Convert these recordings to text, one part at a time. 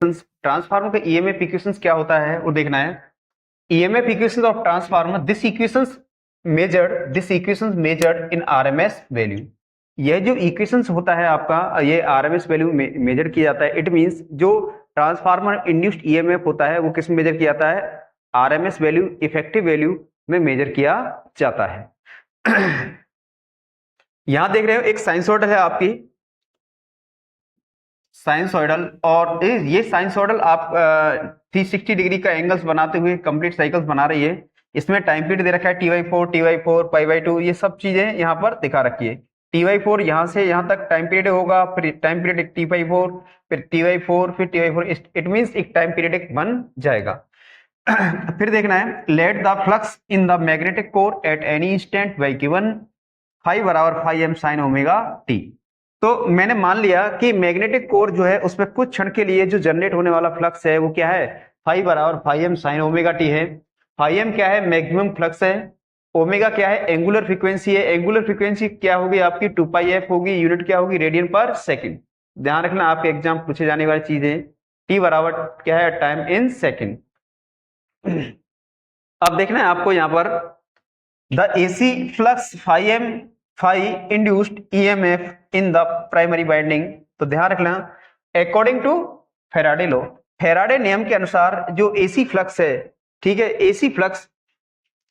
Transformer का EMF equations क्या होता है वो देखना है। EMF equations of transformer, this equations measured in RMS value. यह जो इक्वेशंस होता है आपका, ये आरएमएस वैल्यू मेजर किया जाता है। इट मींस जो ट्रांसफार्मर इंड्यूस्ड ईएमएफ होता है वो किस में मेजर किया जाता है? आरएमएस वैल्यू, इफेक्टिव वैल्यू में मेजर किया जाता है। यहां देख रहे हो एक साइनसॉइडल है आपकी, साइनसॉइडल, और ये साइनसॉइडल आप 360 डिग्री का एंगल्स बनाते हुए कंप्लीट साइकिल्स बना रही है। इसमें टाइम पीरियड दे रखा है T/4, π/2, ये सब चीजें यहाँ पर दिखा रखी है। T/4 यहाँ से यहाँ तक टाइम पीरियड होगा, फिर टाइम पीरियड T/4, फिर T/4, फिर T/4, इट मींस एक टाइम पीरियड एक बन जाएगा। फिर देखना है, let the flux in the magnetic core at any instant by given phi बराबर phi M sine omega t. तो मैंने मान लिया कि मैग्नेटिक कोर जो है उसमें कुछ क्षण के लिए जो जनरेट होने वाला फ्लक्स है वो क्या है? फाई बराबर phi M sine omega T है। फाई एम क्या है? मैक्सिमम फ्लक्स है। ओमेगा क्या है? एंगुलर फ्रीक्वेंसी है। एंगुलर फ्रीक्वेंसी क्या होगी आपकी? 2πf होगी। यूनिट क्या होगी? रेडियन पर सेकंड। ध्यान रखना, आपके एग्जाम पूछे जाने वाली चीजें। टी बराबर क्या है? Time in second. अब देखना है आपको यहां पर, the AC flux phi M phi induced EMF in the primary winding. तो ध्यान रखना, according to Faraday law, Faraday नियम के अनुसार जो एसी फ्लक्स है, ठीक है, एसी फ्लक्स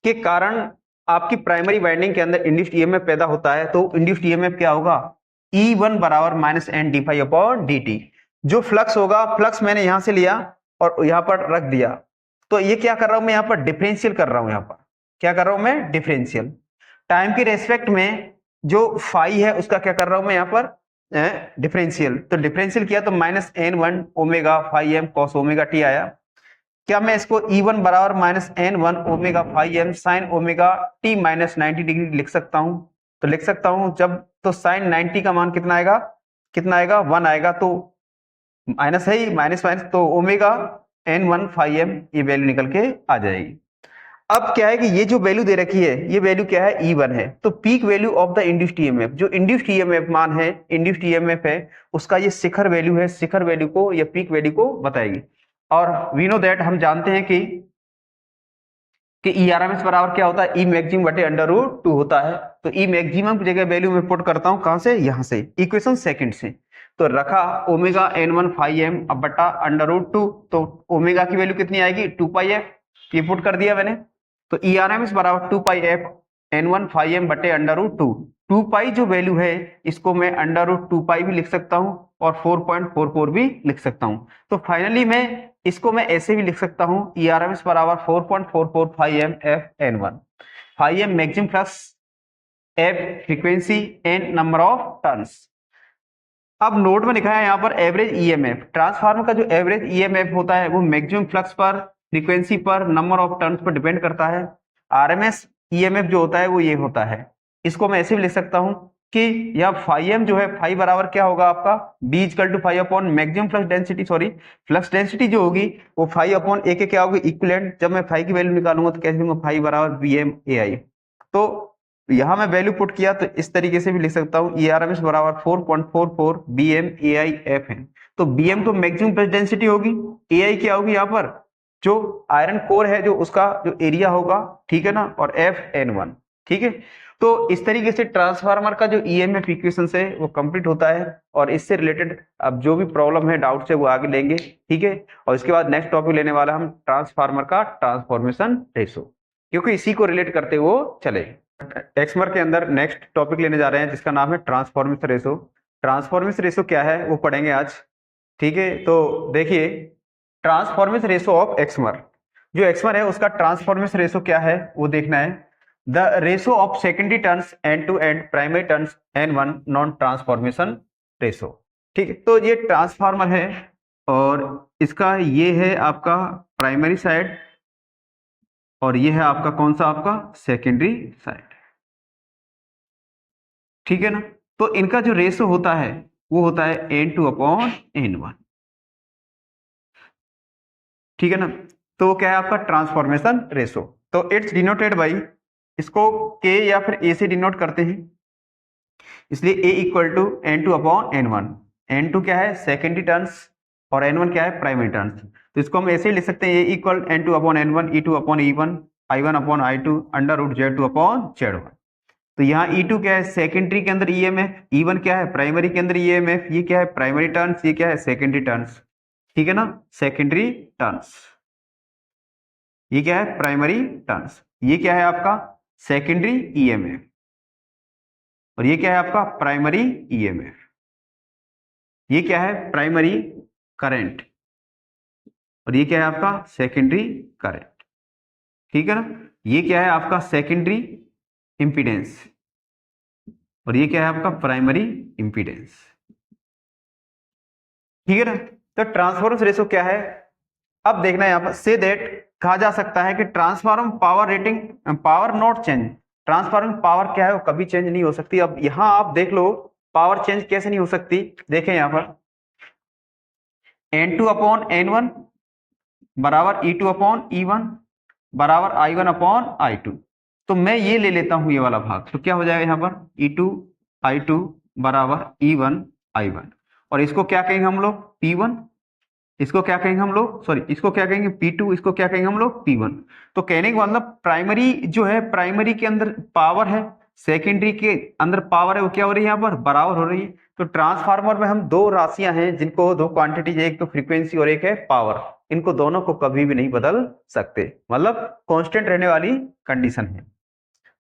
के कारण आपकी प्राइमरी वाइंडिंग के अंदर इंड्यूस्ड ईएमएफ पैदा होता है। तो इंड्यूस्ड ईएमएफ क्या होगा? E1 बराबर minus N D phi upon D T. जो फ्लक्स होगा, फ्लक्स मैंने यहां से लिया और यहां पर रख दिया, तो ये क्या कर रहा हूं मैं? यहां पर डिफरेंशियल कर रहा हूं। यहां पर क्या कर रहा हूं मैं? डिफरेंशियल। टाइम के रेस्पेक्ट में जो फाई है उसका क्या कर रहा हूं मैं? यहां पर डिफरेंशियल। तो डिफरेंशियल किया तो minus N one omega phi M cos omega T आया। क्या मैं इसको E1 बराबर minus N one omega phi M sine omega T minus 90 degree लिख सकता हूं? तो लिख सकता हूं। जब तो साइन 90 का मान कितना आएगा? कितना आएगा? 1 आएगा। तो माइनस है ही, माइनस माइनस, तो omega N one phi M ये वैल्यू निकल के आ जाएगी। अब क्या है कि ये जो वैल्यू दे रखी है, ये वैल्यू क्या है? E1 है। तो peak value of the induced EMF, जो इंड्यूस्ड ईएमएफ मान है, इंड्यूस्ड ईएमएफ है, उसका ये शिखर वैल्यू है। शिखर वैल्यू को या पीक वैल्यू को बताएगी। और वी नो दैट, हम जानते हैं कि ई आर एम एस बराबर क्या होता है? ई मैक्सिमम बटे अंडर रूट 2 होता है। तो ई मैक्सिमम की जगह वैल्यू मैं पुट करता हूं कहां से? यहां से, इक्वेशन सेकंड से। तो रखा omega N one phi M अब बटा अंडर रूट 2। तो ओमेगा की वैल्यू कितनी आएगी? 2πf, ये पुट कर दिया मैंने। तो ई आर एम एस बराबर 2πf N one phi M बटे अंडर रूट 2। 2π जो वैल्यू है इसको मैं अंडर रूट 2π भी लिख सकता हूं और 4.44 भी लिख सकता हूं। तो फाइनली मैं इसको मैं ऐसे भी लिख सकता हूं, ई आर एम एस बराबर 4.44 phi M F N one. Phi M maximum flux, F frequency, N number of turns. अब नोट में लिखा है यहाँ पर एवरेज ईएमएफ। ट्रांसफार्मर का जो एवरेज ईएमएफ होता है वो मैक्सिमम फ्लक्स पर, फ्रीक्वेंसी पर, number of turns per depend करता है। आरएमएस ईएमएफ जो होता है वो ये होता है। इसको मैं ऐसे भी लिख सकता हूं कि यह फाई एम जो है, फाई बराबर क्या होगा आपका? B equal to phi upon maximum flux density, sorry flux density जो होगी वो फाई अपॉन ए के क्या होगी? इक्विवेलेंट। जब मैं फाई की वैल्यू निकालूंगा तो कैसे लूंगा? फाई बराबर बी एम ए आई। तो यहां मैं वैल्यू पुट किया तो इस तरीके से भी लिख सकता हूं, ई आर एम एस बराबर 4.44 B M A I F है। तो बी एम तो मैक्सिमम फ्लक्स डेंसिटी होगी, ए आई क्या होगी? यहाँ पर जो आयरन कोर है जो उसका जो एरिया होगा, ठीक है ना, और एफ एन वन, ठीक है। तो इस तरीके से ट्रांसफार्मर का जो ईएमएफ इक्वेशन है वो कंप्लीट होता है। और इससे रिलेटेड अब जो भी प्रॉब्लम है, डाउट है, वो आगे लेंगे, ठीक है। और इसके बाद नेक्स्ट टॉपिक लेने वाला हम ट्रांसफार्मर का ट्रांसफॉर्मेशन रेशो, क्योंकि इसी को रिलेट करते हुए चले। एक्समर के अंदर नेक्स्ट टॉपिक लेने जा रहे हैं जिसका नाम है ट्रांसफॉर्मेशन रेशो। ट्रांसफॉर्मेशन रेशो क्या है वो पढ़ेंगे आज, ठीक है। तो देखिए, ट्रांसफॉर्मेशन रेशो ऑफ एक्समर, जो एक्समर है उसका ट्रांसफॉर्मेशन रेशो क्या है वो देखना है। The ratio of secondary turns and to and primary turns N one non transformation ratio, ठीक है। तो ये ट्रांसफार्मर है और इसका ये है आपका प्राइमरी साइड और ये है आपका कौन सा? आपका सेकेंडरी साइड, ठीक है ना। तो इनका जो रेशो होता है वो होता है n2 अपॉन n1, ठीक है ना। तो क्या है आपका ट्रांसफॉर्मेशन रेशो? तो इट्स डिनोटेड बाई, इसको k या फिर a से डिनोट करते हैं, इसलिए a equal to n2 upon n1। n2 क्या है? सेकेंडरी टर्न्स, और N1 क्या है, प्राइमरी टर्न्स। तो इसको हम ऐसे ही लिख सकते हैं, ये equal N2 upon N1, E2 upon E1, I1 upon I2, under root Z2 upon Z1। तो यहाँ E2 क्या है, सेकेंडरी के अंदर EMF, E1 क्या है, प्राइमरी के अंदर EMF, ये क्या है, प्राइमरी टर्न्स, ये क्या है, सेकेंडरी टर्न्स, ठीक है ना, सेकेंडरी टर्न्स। ये क्या है, प्राइमरी टर्न्स, ये क्या है आपका सेकेंडरी EMF, और ये क्या है आपका प्राइमरी EMF, ये क्या है प्राइमरी करंट, और ये क्या है आपका सेकेंडरी करंट, ठीक है ना। ये क्या है आपका सेकेंडरी इंपीडेंस, और ये क्या है आपका प्राइमरी इंपीडेंस, ठीक है ना। तो ट्रांसफॉर्मर रेशो क्या है, अब देखना है यहाँ पर, से दैट कहा जा सकता है कि transform power rating, power not change, transforming power क्या है वो कभी चेंज नहीं हो सकती। अब यहां आप देख लो पावर चेंज कैसे नहीं हो सकती, देखें यहां पर N2 अपॉन N1 बराबर E2 अपॉन E1 बराबर I1 अपॉन I2। तो मैं ये ले लेता हूं ये वाला भाग, तो क्या हो जाएगा यहाँ पर E2 I2 बराबर E1 I1, और इसको क्या कहेंगे हम लोग P1, इसको क्या कहेंगे हम लोग, सॉरी इसको क्या कहेंगे P2, इसको क्या कहेंगे हम लोग P1। तो कहने का मतलब प्राइमरी जो है, प्राइमरी के अंदर पावर है, सेकेंडरी के अंदर पावर है, वो क्या हो रही है यहाँ पर बराबर हो रही है। तो ट्रांसफार्मर में हम दो राशियां हैं जिनको दो क्वांटिटीज, एक तो फ्रीक्वेंसी और एक है पावर, इनको दोनों को कभी भी नहीं बदल सकते, मतलब कांस्टेंट रहने वाली कंडीशन है।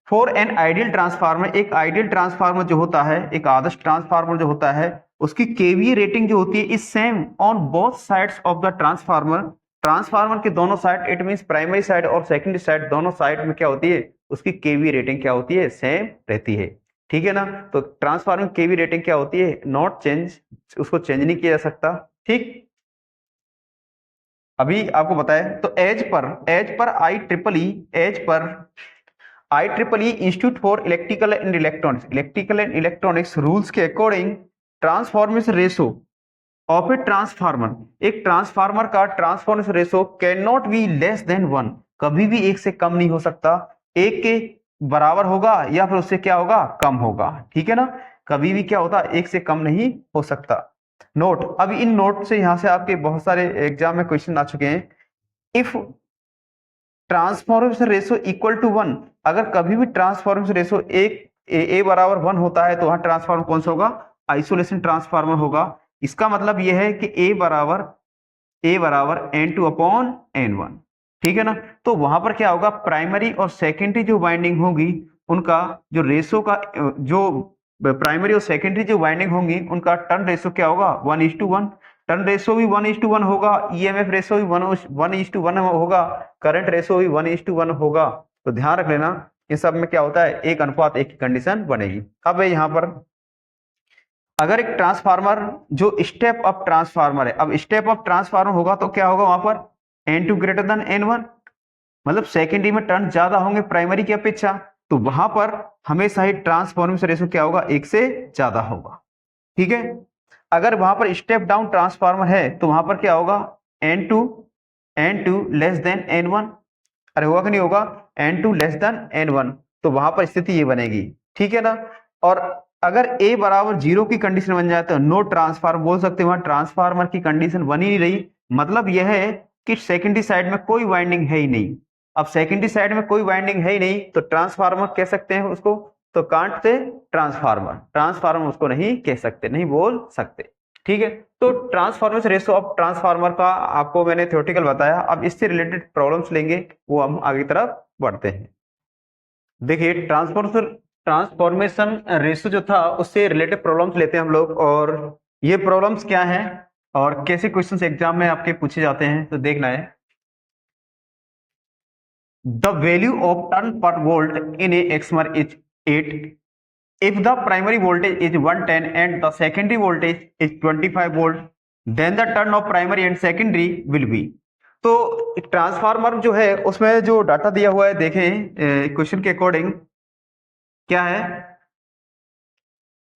फॉर एन आइडियल ट्रांसफार्मर, एक आइडियल ट्रांसफार्मर जो होता है, एक आदर्श ट्रांसफार्मर जो होता है, उसकी केवीए रेटिंग जो होती है is same on both sides of the transformer, transformer के दोनों side, it means primary side और सेकेंडरी साइड, दोनों साइड में क्या होती है, उसकी केवीए रेटिंग क्या होती है, सेम रहती है, ठीक है ना। तो ट्रांसफार्मर केवी रेटिंग क्या होती है, नॉट चेंज, उसको चेंज नहीं किया जा सकता, ठीक। अभी आपको बताए तो as per IEEE institute for electrical and electronics rules के according transformation ratio of a transformer, एक ट्रांसफार्मर का transformation ratio can not be less than 1, कभी भी एक से कम नहीं हो सकता, एक के बराबर होगा या फिर उससे क्या होगा, कम होगा, ठीक है ना। कभी भी क्या होता, एक से कम नहीं हो सकता। नोट, अब इन नोट से यहां से आपके बहुत सारे एग्जाम में क्वेश्चन आ चुके हैं। If transformation ratio equal to 1, अगर कभी भी ट्रांसफॉर्मेशन रेशो एक ए बराबर 1 होता है तो वहां ट्रांसफार्मर कौन सा होगा, आइसोलेशन ट्रांसफार्मर होगा। इसका मतलब यह है कि ए बराबर N2 अपॉन N1, ठीक है ना। तो वहां पर क्या होगा, प्राइमरी और सेकेंडरी जो वाइंडिंग होगी उनका जो रेशो का, जो प्राइमरी और सेकेंडरी जो वाइंडिंग होंगी उनका टर्न रेशो क्या होगा, 1:1, टर्न रेशो भी 1:1 होगा, EMF रेशो भी 1:1 होगा, करंट रेशो भी 1:1 होगा। तो ध्यान रख लेना इन सब में क्या होता है, 1:1 की कंडीशन बनेगी। अब यहाँ पर अगर एक ट्रांसफार्मर जो स्टेप अप ट्रांसफार्मर है, अब स्टेप अप ट्रांसफार्मर होगा तो क्या होगा वहां पर N2 ग्रेटर देन N1, मतलब सेकेंडरी में टर्न ज्यादा होंगे प्राइमरी की अपेक्षा, तो वहां पर हमेशा ही ट्रांसफॉर्मेशन रेशो क्या होगा, एक से ज्यादा होगा, ठीक है। अगर वहां पर स्टेप डाउन ट्रांसफार्मर है तो वहां पर क्या होगा, N2 लेस देन N1, अरे होगा कि नहीं होगा, N2 लेस देन N1, तो वहां पर स्थिति ये बनेगी, ठीक है ना। और अगर A बराबर 0 की कंडीशन बन जाए तो नो ट्रांसफार्मर बोल सकते हैं, वहां ट्रांसफार्मर की कंडीशन बन ही नहीं रही, मतलब यह है कि सेकेंडरी साइड में कोई वाइंडिंग है ही नहीं। अब सेकेंडरी साइड में कोई वाइंडिंग है ही नहीं तो ट्रांसफार्मर कह सकते हैं उसको, तो कांट से ट्रांसफार्मर उसको नहीं कह सकते, नहीं बोल सकते, ठीक है। तो ट्रांसफॉर्मेशन रेशो ऑफ ट्रांसफार्मर का आपको मैंने थ्योरेटिकल बताया, अब इससे रिलेटेड प्रॉब्लम्स लेंगे, वो हम आगे तरफ बढ़ते हैं। देखिए ट्रांसफॉर्मेशन रेशो जो था उससे रिलेटेड प्रॉब्लम्स लेते हैं हम लोग, और ये प्रॉब्लम्स क्या हैं और कैसे क्वेश्चंस एग्जाम में आपके पूछे जाते हैं, तो देखना है। The value of turn per volt in a xmer is 8 if the primary voltage is 110 and the secondary voltage is 25 volt then the turn of primary and secondary will be। तो transformer जो है उसमें जो data दिया हुआ है देखें question के अकॉर्डिंग क्या है,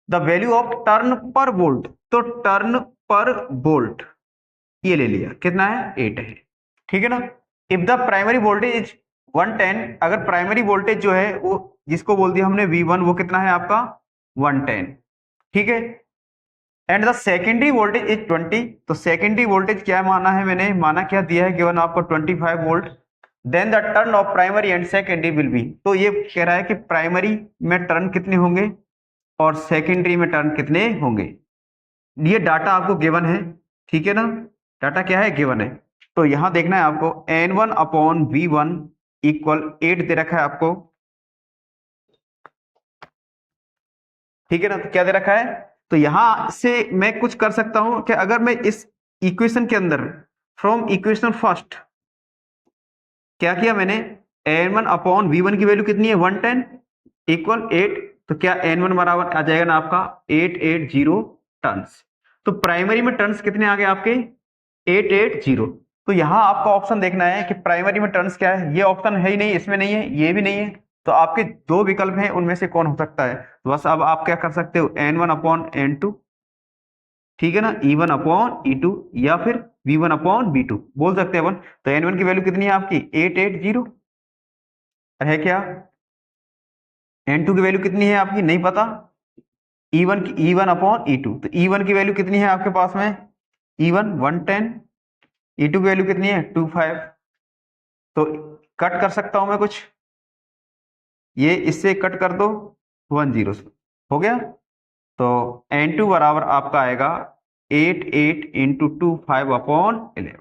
the value of turn per volt, तो टर्न पर वोल्ट ये ले लिया, कितना है 8 है, ठीक है ना। If the primary voltage is 110, अगर प्राइमरी वोल्टेज जो है वो जिसको बोल दिया हमने V1, वो कितना है आपका 110, ठीक है। And the secondary voltage is 20। तो सेकेंडरी वोल्टेज क्या माना है, मैंने माना क्या दिया है, गिवन आपको 25 volt. Then the turn of primary and secondary will be, तो ये कह रहा है कि प्राइमरी में टर्न कितने होंगे और सेकेंडरी में टर्न कितने होंगे। ये डाटा आपको गिवन है, ठीक है ना, डाटा क्या है, गिवन है। तो यहां देखना है आपको N1 अपॉन V1 इक्वल 8 दे रखा है आपको, ठीक है ना। तो क्या दे रखा है, तो यहां से मैं कुछ कर सकता हूं कि अगर मैं इस इक्वेशन के अंदर फ्रॉम इक्वेशन फर्स्ट क्या किया मैंने, N1 अपॉन V1 की वैल्यू कितनी है 110 इक्वल 8, तो क्या N1 बराबर आ जाएगा ना आपका 880 टर्न्स। तो प्राइमरी में टर्न्स कितने आ गए आपके 880। तो यहां आपका ऑप्शन देखना है कि प्राइमरी में टर्न्स क्या है, ये ऑप्शन है ही नहीं, इसमें नहीं है, ये भी नहीं है, तो आपके दो विकल्प हैं, उनमें से कौन हो सकता है। तो बस अब आप क्या कर सकते हो, N1 अपॉन N2, ठीक है ना, E1 अपॉन E2 या फिर V1 अपॉन V2 बोल सकते हैं अपन। तो N1 की वैल्यू कितनी है आपकी 880 है क्या, N2 की वैल्यू कितनी है आपकी नहीं पता, E1 अपॉन E2, तो E1 की वैल्यू कितनी है आपके पास में, E1 110, E2 की वैल्यू कितनी है 25। तो कट कर सकता हूं मैं कुछ, ये इससे कट कर दो 10 हो गया। तो N2 बराबर आपका आएगा 8 इंटू 2 5 अपॉन 11,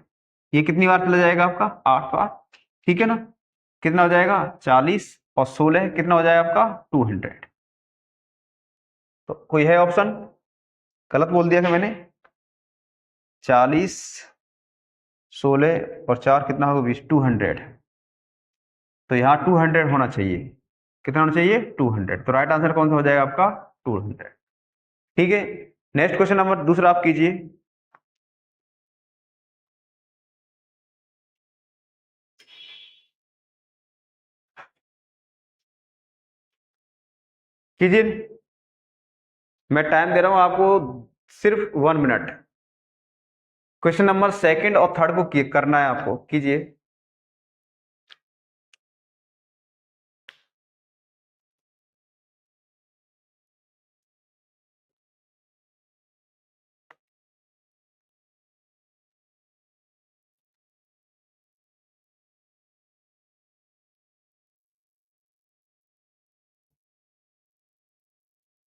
ये कितनी बार चला जाएगा आपका 8 बार, ठीक है ना। कितना हो जाएगा 40 और 16 कितना हो जाएगा आपका 200। तो कोई है ऑप्शन, गलत बोल दिया था मैंने, 40 16 और 4 कितना होगा 20 200। तो यहाँ 200 होना चाहिए, कितना होना चाहिए 200। तो राइट आंसर कौन सा हो जाएगा आपका 200, ठीक है। नेक्स्ट क्वेश्चन नंबर दूसरा आप कीजिए। कीजिए, मैं टाइम दे रहा हूं आपको सिर्फ 1 मिनट। क्वेश्चन नंबर सेकंड और थर्ड को करना है आपको, कीजिए।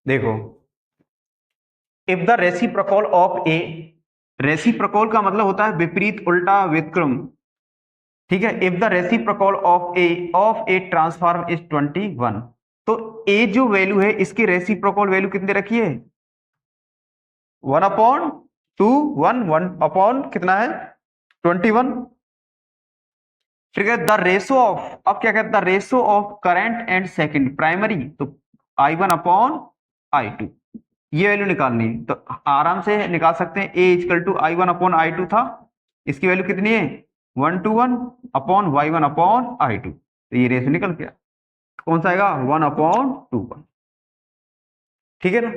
देखो, if the reciprocal of A, reciprocal का मतलब होता है विपरीत, उल्टा, व्युत्क्रम, ठीक है। If the reciprocal of A transform is 21, तो ए जो वैल्यू है इसकी रेसिप्रोकल वैल्यू कितनी रखी है 1 अपॉन 2 1 अपॉन कितना है 21, ठीक है। द रेशो ऑफ, अब क्या कहता है, ratio of current and second primary, तो I1 अपॉन I2, ये वैल्यू निकालनी है। तो आराम से निकाल सकते हैं, A equal to I1 upon I2 था, इसकी वैल्यू कितनी है 1 to 1 upon Y1 upon I2, तो ये रेशो निकल गया, कौन सा आएगा 1 अपॉन 2 1, ठीक है ना।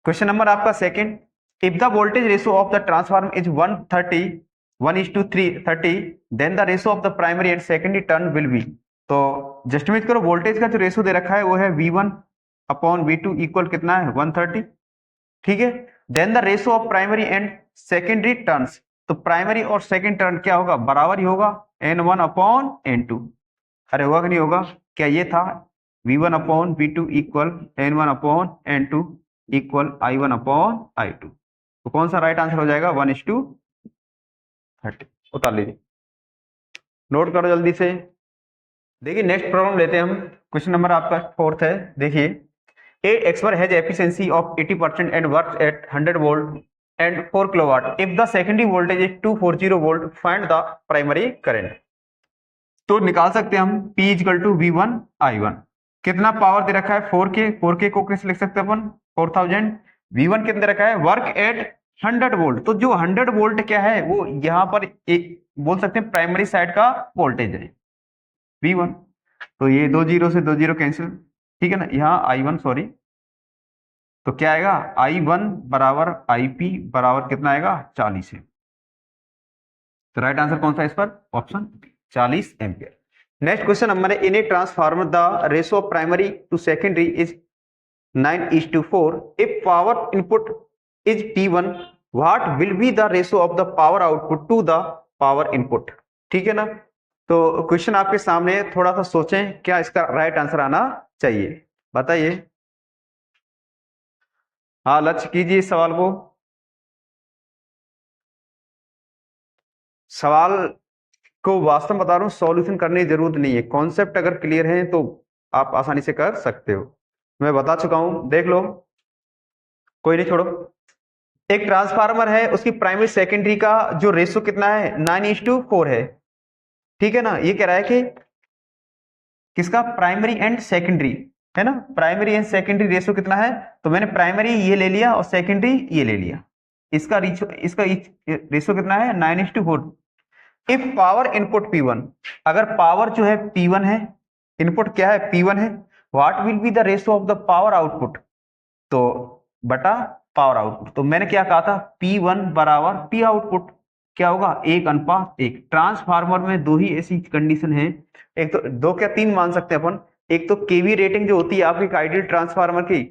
क्वेश्चन नंबर आपका second, if the voltage ratio of the transform is 130 1:330, then the ratio of the primary and secondary turn will be. तो जस्टिफाई करो, वोल्टेज का जो रेशो दे रखा है वो है V1 अपॉन V2 इक्वल कितना है 130, ठीक है। Then the ratio of primary and secondary turns, तो प्राइमरी और सेकेंड टर्न क्या होगा बराबर ही होगा N1 अपॉन N2, अरे होगा कि नहीं होगा, क्या ये था V1 upon V2 equal N1 upon N2 equal I1 upon I2, तो कौन सा राइट आंसर हो जाएगा 1:30। उतार लीजिए, नोट करो जल्दी से। देखिए नेक्स्ट प्रॉब्लम लेते हैं हम, क्वेश्चन नंबर आपका फोर्थ है। देखिए, A expert has efficiency of 80% and works at 100 volt and 4 kilowatt. If the secondary voltage is 240 volt, find the primary current. तो निकाल सकते हैं हम P equal to V1 I1, कितना पावर दे रखा है 4K को कैसे लिख सकते हैं अपन 4000, V1 कितना दे रखा है वर्क एट 100 वोल्ट, तो जो 100 वोल्ट क्या है वो यहाँ पर बोल सकते हैं प्राइमरी साइड का वोल्टेज है V1, तो ये 2 0 से 2 0 कैंसिल, ठीक है ना। यहाँ I1 सॉरी, तो क्या आएगा I1 बराबर IP बराबर कितना आएगा 40 है, तो राइट आंसर कौन सा है इस पर option 40 ampere. Next question number है, in a transformer the ratio of primary to secondary is 9:4, if power input is P1, what will be the ratio of the power output to the power input? ठीक है ना। तो question आपके सामने, थोड़ा सा सोचें क्या इसका राइट आंसर आना चाहिए, बताइए। हाँ लक्ष्य कीजिए इस सवाल को। सवाल को वास्तव में बता रहा हूं, सॉल्यूशन करने की जरूरत नहीं है, कॉन्सेप्ट अगर क्लियर है तो आप आसानी से कर सकते हो। मैं बता चुका हूं, देख लो, कोई नहीं छोड़ो। एक ट्रांसफार्मर है, उसकी प्राइमरी सेकेंडरी का जो रेशो कितना है 9:4 है। ठीक है ना। ये कह रहा है कि किसका, प्राइमरी एंड सेकेंडरी, है ना, प्राइमरी एंड सेकेंडरी रेशो कितना है। तो मैंने प्राइमरी ये ले लिया और सेकेंडरी ये ले लिया, इसका रेशो कितना है 9:4। इफ पावर इनपुट P1, अगर पावर जो है P1 है, इनपुट क्या है P1 है, what will be the ratio of the power output, तो बटा पावर आउटपुट। तो मैंने क्या कहा था, P1 बराबर P आउटपुट, क्या होगा 1:1। ट्रांसफार्मर में दो ही ऐसी कंडीशन है, एक तो दो क्या तीन मान सकते हैं अपन। एक तो केवी रेटिंग जो होती है आपकी आइडियल ट्रांसफार्मर की,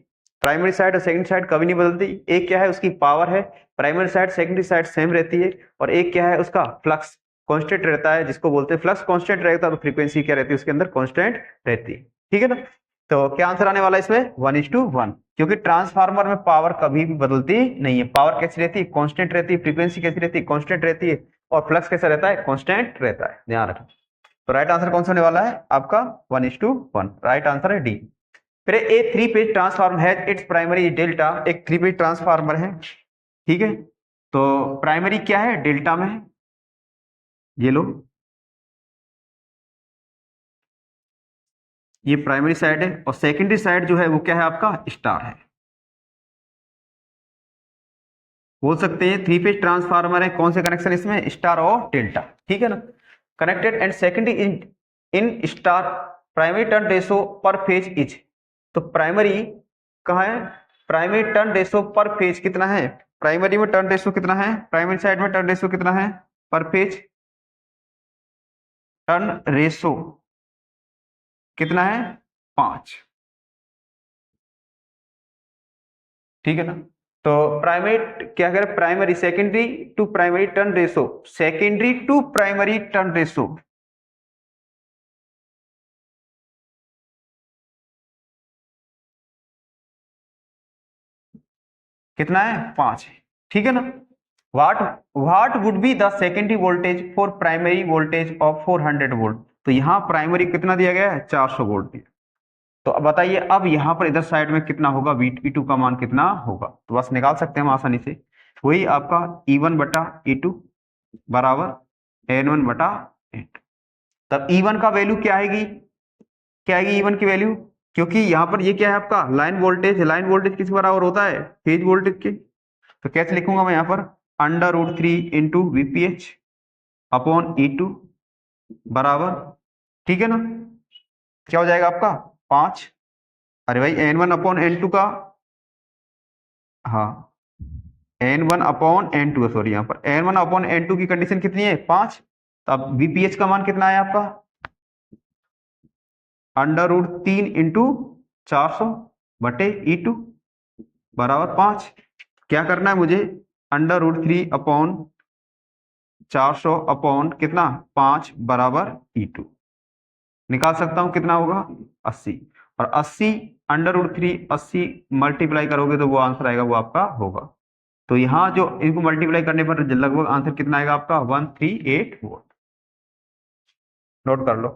प्राइमरी साइड और सेकेंडरी साइड कभी नहीं बदलती। एक क्या है, उसकी पावर है, primary side secondary side same रहती है। और एक क्या है, उसका फ्लक्स कांस्टेंट रहता है, जिसको बोलते हैं फ्लक्स कांस्टेंट रहता है, तो फ्रीक्वेंसी क्या रहती है उसके अंदर, कांस्टेंट रहती है। ठीक है ना। तो क्या आंसर आने वाला है इसमें 1:1, क्योंकि ट्रांसफार्मर में पावर कभी भी बदलती नहीं है। पावर कैसी रहती है, कांस्टेंट रहती है। फ्रीक्वेंसी कैसी रहती है, कांस्टेंट रहती है। और फ्लक्स कैसा रहता है, कांस्टेंट रहता है, ध्यान रखना। तो राइट आंसर कौन सा होने वाला है आपका 1:1, राइट आंसर है डी। फिर ए 3 phase transformer has its primary delta, एक 3 फेज ट्रांसफार्मर है, ठीक है। तो प्राइमरी क्या है, डेल्टा में है, ये लो, ये प्राइमरी साइड है। और सेकेंडरी साइड जो है वो क्या है आपका, स्टार है। बोल सकते हैं 3 फेज ट्रांसफार्मर है, कौन से कनेक्शन इसमें, स्टार और डेल्टा, ठीक है ना। Connected and secondary in star, primary turn ratio पर फेज इज, तो प्राइमरी कहाँ है, प्राइमरी टर्न रेशो पर फेज कितना है, प्राइमरी में टर्न रेशो कितना है, प्राइमरी साइड में टर्न रेशो कितना है पर फेज, टर्न रेशो कितना है 5, ठीक है ना। तो प्राइमरी क्या करें, primary secondary to primary turn ratio, secondary to primary turn ratio कितना है 5 है, ठीक है ना। What what would be the secondary voltage for primary voltage of 400 volt, तो यहाँ प्राइमरी कितना दिया गया है 400 वोल्ट दिया। तो अब बताइए, अब यहाँ पर इधर साइड में कितना होगा, V2 का मान कितना होगा, तो बस निकाल सकते हैं हम आसानी से। वही आपका E1 बटा E2 बराबर N1 बटा N2। तब E1 का वैल्यू क्या आएगी, क्या आएगी E1 की वैल्यू, क्योंकि यहाँ पर ये क्या है आपका लाइन वोल्टेज, लाइन वोल्टेज किस बराबर होता है, फेज वोल्टेज के। तो कैसे लिखूंगा मैं यहाँ पर, √3 इंटू VPH अपॉन E2 बराबर, ठीक है ना, क्या हो जाएगा आपका 5। अरे भाई N1 अपॉन N2 का, हाँ N1 अपॉन N2, सॉरी यहाँ पर N1 अपॉन N2 की कंडीशन कितनी है 5। तो अब VPH का मान कितना है आपका, √3 इंटू 400 बटे E2 बराबर 5। क्या करना है मुझे, √3 अपॉन 400 अपॉन कितना 5 बराबर E2, निकाल सकता हूं कितना होगा 80। और 80 √3 80 मल्टीप्लाई करोगे तो वो आंसर आएगा, वो आपका होगा। तो यहाँ जो इनको मल्टीप्लाई करने पर लगभग आंसर कितना आएगा आपका 138 वोल्ट, नोट कर लो।